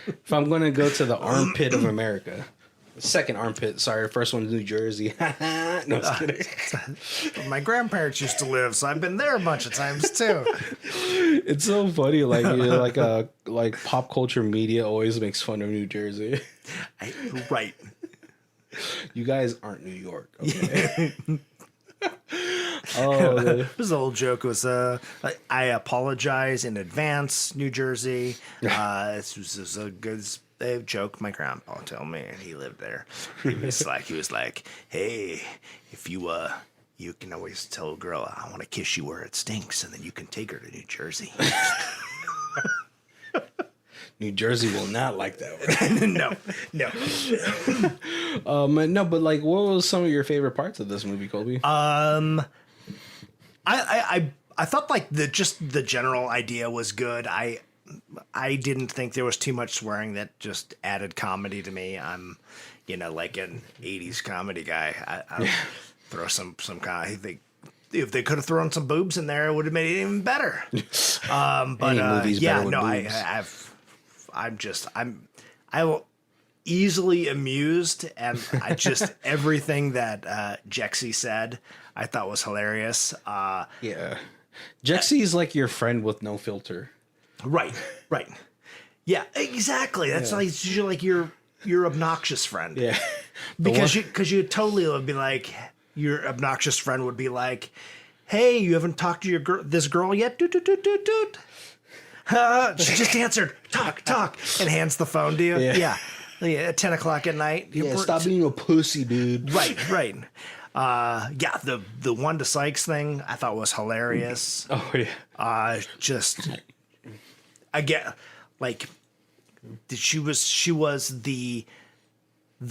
If I'm going to go to the armpit of America. Second armpit. Sorry, first one's New Jersey. No, I was kidding. My grandparents used to live, so I've been there a bunch of times too. It's so funny. Like pop culture media always makes fun of New Jersey. Right. You guys aren't New York. Okay. This old joke was, I apologize in advance, New Jersey. This was a good joke my grandpa told me, and he lived there. He was like, hey, if you can always tell a girl, I want to kiss you where it stinks, and then you can take her to New Jersey. New Jersey will not like that one. No. No, but like, what was some of your favorite parts of this movie, Colby? I thought like the general idea was good. I didn't think there was too much swearing that just added comedy to me. I'm, like an 80s comedy guy. I throw some comedy. If they could have thrown some boobs in there, it would have made it even better. But yeah, no, I'm easily amused, and I just everything that Jexi said, I thought was hilarious. Yeah, Jexi is like your friend with no filter. Right. Yeah, exactly. That's like you're like your obnoxious friend. Yeah, because you totally would be like, your obnoxious friend would be like, hey, you haven't talked to this girl yet? Doot. She just answered. Talk, and hands the phone to you. Yeah. At 10 o'clock at night. Yeah, stop being a pussy, dude. Right. Yeah, the one to Sykes thing I thought was hilarious. Oh yeah. Just again, like she was the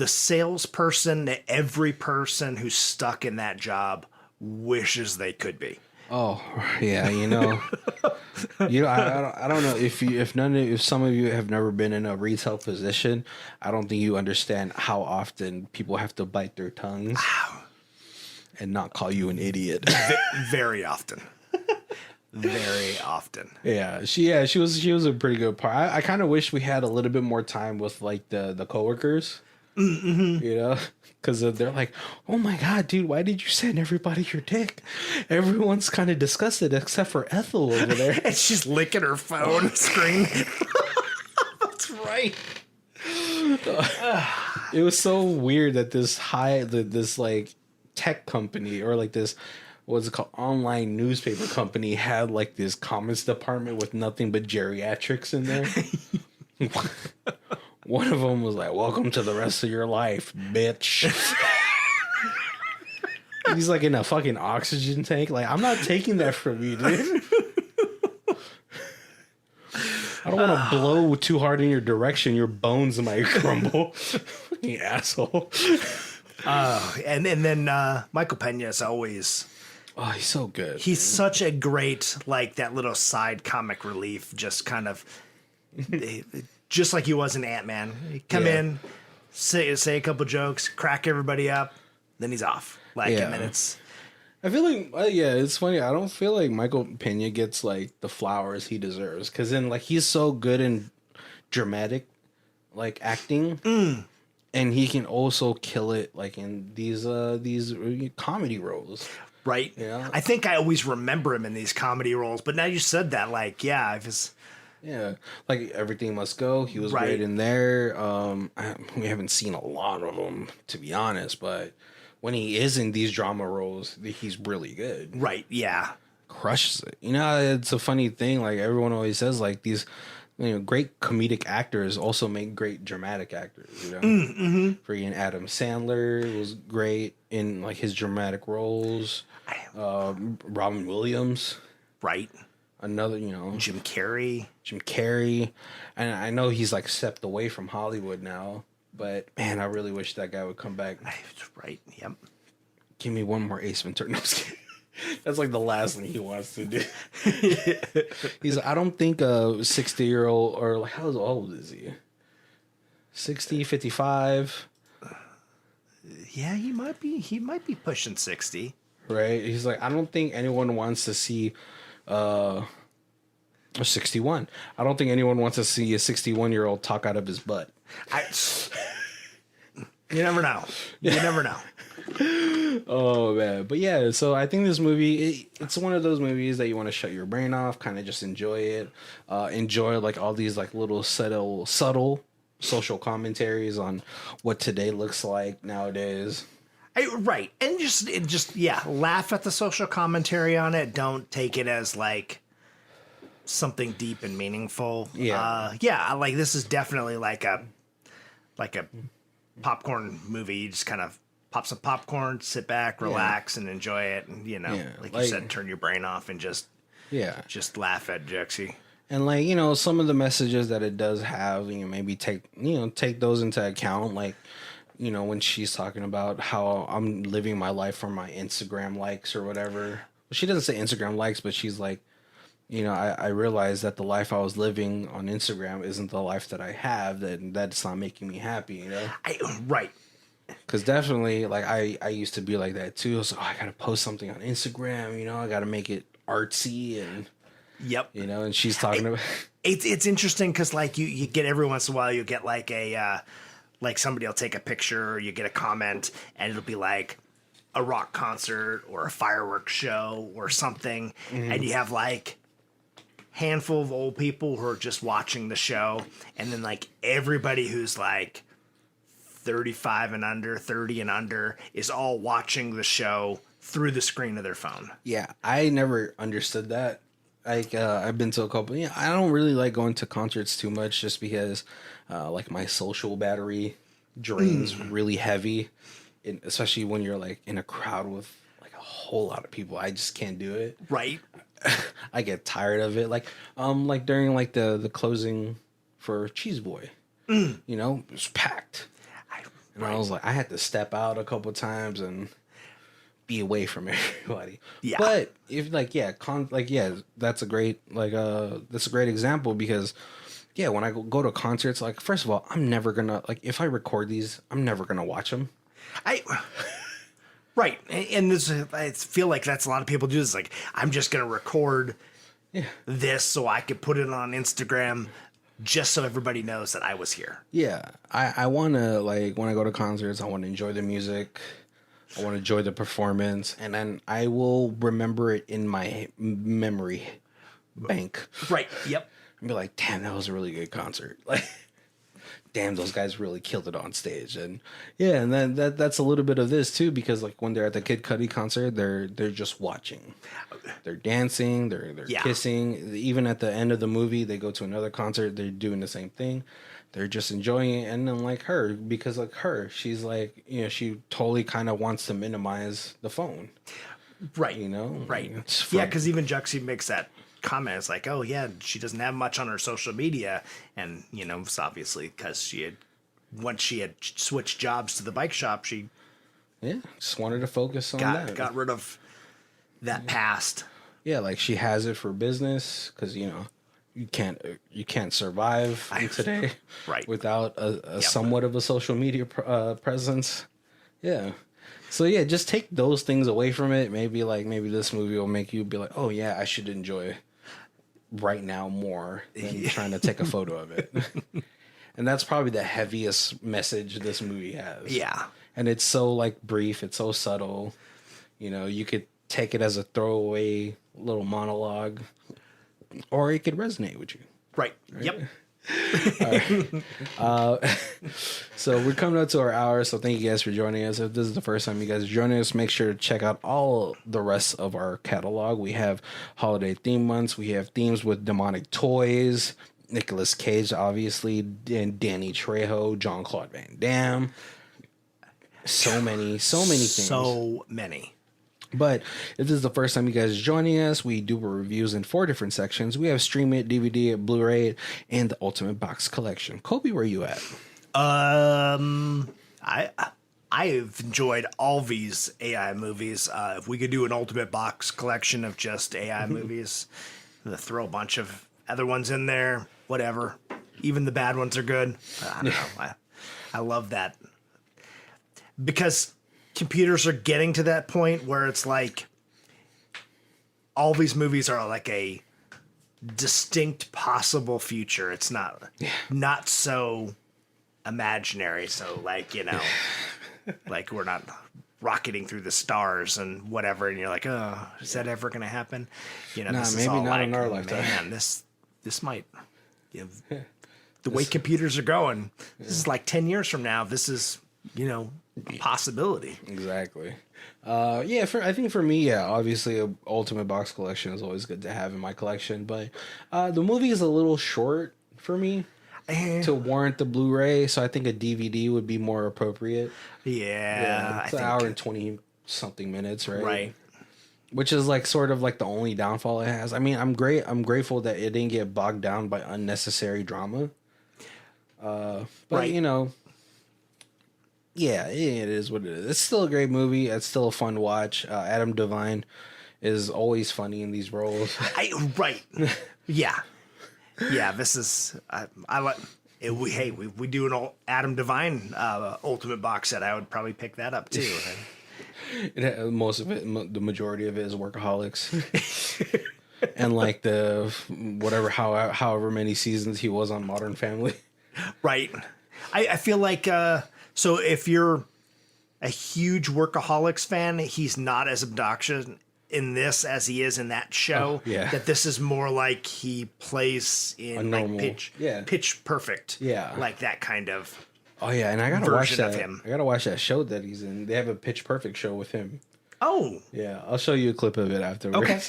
salesperson that every person who's stuck in that job wishes they could be. Oh yeah, I don't know if some of you have never been in a retail position. I don't think you understand how often people have to bite their tongues and not call you an idiot. Very often. Very often. Yeah, she was a pretty good part. I kind of wish we had a little bit more time with like the coworkers. You know, because they're like, oh my God, dude, why did you send everybody your dick? Everyone's kind of disgusted except for Ethel over there. And she's licking her phone screen. That's right. It was so weird that this like tech company or like this, what's it called, online newspaper company had like this comments department with nothing but geriatrics in there. One of them was like, welcome to the rest of your life, bitch. He's like in a fucking oxygen tank. Like, I'm not taking that from you, dude. I don't want to blow too hard in your direction. Your bones might crumble. Fucking asshole. And then Michael Pena is always... Oh, he's so good. He's such a great, like, that little side comic relief, just kind of... just like he was in Ant-Man. He'd come in, say a couple jokes, crack everybody up, then he's off. Like, and then it's... I feel like, it's funny. I don't feel like Michael Pena gets, like, the flowers he deserves. Because then, like, he's so good in dramatic, like, acting. And he can also kill it, like, in these comedy roles. Right? Yeah. I think I always remember him in these comedy roles. But now you said that, like, yeah, if it's... Yeah, like Everything Must Go. He was great in there. We haven't seen a lot of them, to be honest, but when he is in these drama roles, he's really good. Right, yeah. Crushes it. You know, it's a funny thing. Like, everyone always says, like, these, you know, great comedic actors also make great dramatic actors, you know? Freaking Adam Sandler was great in, like, his dramatic roles. Robin Williams. Right. Another, you know, Jim Carrey, and I know he's like stepped away from Hollywood now, but man, I really wish that guy would come back. Right, yep. Give me one more Ace Ventura. No, I'm just kidding. That's like the last thing he wants to do. He's like, I don't think a 60-year-old, or like, how old is he? 60, 55? Yeah, he might be pushing 60. Right? He's like, I don't think anyone wants to see 61. I don't think anyone wants to see a 61-year-old talk out of his butt. You never know. You never know. Oh man, but yeah. So I think this movie, it's one of those movies that you want to shut your brain off, kind of just enjoy it, enjoy like all these like little subtle social commentaries on what today looks like nowadays. Right, and just laugh at the social commentary on it. Don't take it as like something deep and meaningful. Like this is definitely like a popcorn movie. You just kind of pop some popcorn, sit back, relax, and enjoy it. And like you said, turn your brain off and just laugh at Jexi. And like, you know, some of the messages that it does have, you know, maybe take those into account, like, you know, when she's talking about how I'm living my life for my Instagram likes or whatever. Well, she doesn't say Instagram likes, but she's like, you know, I realized that the life I was living on Instagram isn't the life that I have, that's not making me happy, you know? Right. Because definitely, like, I used to be like that too. I was like, I got to post something on Instagram, you know? I got to make it artsy and... Yep. You know, and she's talking about... It's interesting because, like, you get every once in a while, you get like a... like somebody will take a picture or you get a comment and it'll be like a rock concert or a fireworks show or something. And you have like handful of old people who are just watching the show. And then like everybody who's like 35 and under, 30 and under is all watching the show through the screen of their phone. Yeah. I never understood that. Like, I've been to a couple, I don't really like going to concerts too much just because, like, my social battery drains really heavy, especially when you're, like, in a crowd with, like, a whole lot of people. I just can't do it. Right. I get tired of it. Like during, like, the closing for Cheese Boy, you know, it was packed. And I was like, I had to step out a couple times and... be away from everybody. Yeah. But if like that's a great example because when I go to concerts, like first of all, I'm never gonna like if I record these, I'm never gonna watch them. Right. And this I feel like that's a lot of people do this. Like I'm just gonna record this so I could put it on Instagram, just so everybody knows that I was here. Yeah, I want to, like, when I go to concerts, I want to enjoy the music. I want to enjoy the performance, and then I will remember it in my memory bank. Right. Yep. And be like, damn, that was a really good concert. Like, damn, those guys really killed it on stage. And yeah, and then that's a little bit of this too, because like when they're at the Kid Cudi concert, they're just watching. They're dancing, they're kissing. Even at the end of the movie, they go to another concert, they're doing the same thing. They're just enjoying it. And then like her, because like her, she's like, you know, she totally kind of wants to minimize the phone. Right. You know? Right. Yeah, because even Jexi makes that comment. It's like, oh yeah, she doesn't have much on her social media. And, you know, it's obviously because once she had switched jobs to the bike shop, she just wanted to focus on that. Got rid of that past. Yeah, like she has it for business because, you know, you can't survive today without a somewhat of a social media presence. Yeah. So yeah, just take those things away from it. Maybe this movie will make you be like, oh yeah, I should enjoy right now more than trying to take a photo of it. And that's probably the heaviest message this movie has. Yeah. And it's so like brief, it's so subtle. You know, you could take it as a throwaway little monologue, or it could resonate with you. Right. Yep. So we're coming up to our hour, so thank you guys for joining us. If this is the first time you guys are joining us, make sure to check out all the rest of our catalog. We have holiday theme months, we have themes with demonic toys, Nicolas Cage obviously, and Danny Trejo, Jean-Claude Van Damme. So many things. So many. But if this is the first time you guys are joining us, we do reviews in 4 different sections. We have Stream It, DVD It, Blu-ray It, and the Ultimate Box Collection. Kobe, where you at? I've enjoyed all these AI movies. If we could do an Ultimate Box Collection of just AI movies, throw a bunch of other ones in there, whatever. Even the bad ones are good. I don't know. I love that. Because computers are getting to that point where it's like all these movies are like a distinct possible future. It's not so imaginary. So like, you know, like we're not rocketing through the stars and whatever. And you're like, oh, is that ever going to happen? You know, this is maybe all not like, in our lifetime. Man, this might, you know, the way computers are going, this is like 10 years from now. This is, you know, a possibility. Exactly. I think for me, obviously a Ultimate Box Collection is always good to have in my collection, but the movie is a little short for me to warrant the Blu-ray, so I think a DVD would be more appropriate. Yeah, it's an hour and 20 something minutes, right? Right. Which is like sort of like the only downfall it has. I mean, I'm grateful that it didn't get bogged down by unnecessary drama. But you know, yeah, it is what it is. It's still a great movie. It's still a fun watch. Adam Devine is always funny in these roles. Yeah. This is I like. We do an Adam Devine Ultimate Box set. I would probably pick that up too. Most of it, the majority of it is Workaholics, and like the however many seasons he was on Modern Family. Right. I feel like. So if you're a huge Workaholics fan, he's not as obnoxious in this as he is in that show. That this is more like he plays in like Pitch Perfect. Yeah. Like that kind of. Oh yeah, and I gotta watch that. I gotta watch that show that he's in. They have a Pitch Perfect show with him. Oh. Yeah, I'll show you a clip of it afterwards. Okay.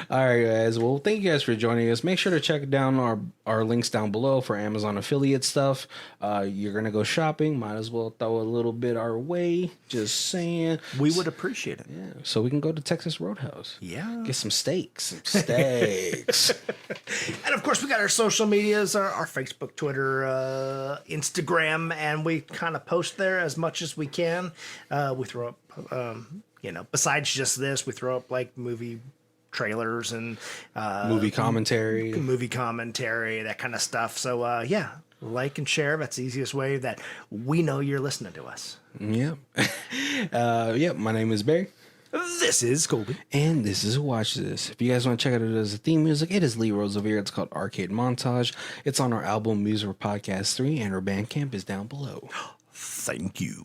All right, guys. Well, thank you guys for joining us. Make sure to check down our links down below for Amazon affiliate stuff. You're going to go shopping. Might as well throw a little bit our way. Just saying. We would appreciate it. Yeah. So we can go to Texas Roadhouse. Yeah. Get some steaks. And of course, we got our social medias, our Facebook, Twitter, Instagram, and we kind of post there as much as we can. We throw up, besides just this, we throw up like movie trailers and movie commentary, that kind of stuff. So like and share. That's the easiest way that we know you're listening to us. Yep. My name is Barry. This is This is Colby. And this is Who Watches This. If you guys want to check out it as a theme music, it is Lee Rosevere. It's called Arcade Montage. It's on our album Music for Podcast 3, and our Bandcamp is down below. Thank you.